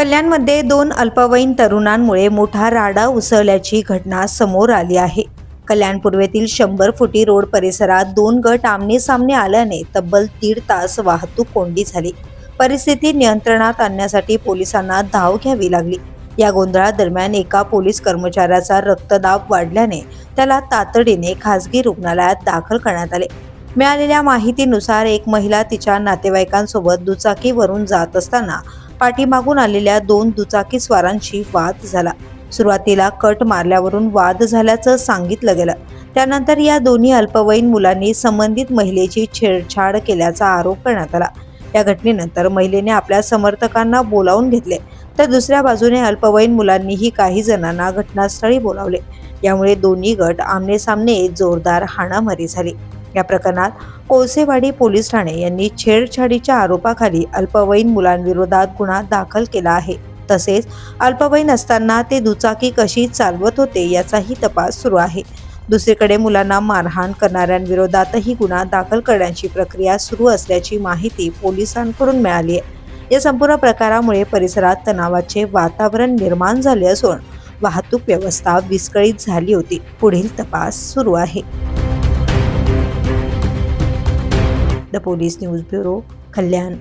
कल्याणमध्ये 2 अल्पवयीन तरुणांमुळे मोठा राडा उसळल्याची घटना समोर आली आहे. कल्याण पूर्वेतील 100 फुटी रोड परिसरात 2 गट आमने-सामने आल्याने तब्बल 1.5 तास वाहतूक कोंडी झाली. परिस्थिती नियंत्रणात आणण्यासाठी पोलिसांना धाव घ्यावी लागली. या गोंधळा दरम्यान एका पोलीस कर्मचाऱ्याचा रक्तदाब वाढल्याने त्याला तातडीने खासगी रुग्णालयात दाखल करण्यात आले. मिळालेल्या माहितीनुसार एक महिला तिच्या नातेवाईकांसोबत दुचाकीवरून जात असताना पाठीमागून आलेल्या 2 दुचाकीस्वारांशी वाद झाला. सुरुवातीला कट मारल्यावरून वाद झाल्याचं सांगितलं गेलं. त्यानंतर या दोन्ही अल्पवयीन मुलांनी संबंधित महिलेची छेडछाड केल्याचा आरोप करण्यात आला. या घटनेनंतर महिलेने आपल्या समर्थकांना बोलावून घेतले, तर दुसऱ्या बाजूने अल्पवयीन मुलांनीही काही जणांना घटनास्थळी बोलावले. यामुळे दोन्ही गट आमनेसामने जोरदार हाणामारी झाली. या प्रकरणात कोळसेवाडी पोलीस ठाणे यांनी छेडछाडीच्या आरोपाखाली अल्पवयीन मुलांविरोधात गुन्हा दाखल केला आहे. तसेच अल्पवयीन असताना ते दुचाकी कशी चालवत होते याचाही तपास सुरू आहे. दुसरीकडे मुलांना मारहाण करणाऱ्यांविरोधातही गुन्हा दाखल करण्याची प्रक्रिया सुरू असल्याची माहिती पोलिसांकडून मिळाली आहे. या संपूर्ण प्रकारामुळे परिसरात तणावाचे वातावरण निर्माण झाले असून वाहतूक व्यवस्था विस्कळीत झाली होती. पुढील तपास सुरू आहे. The police news bureau, Kalyan.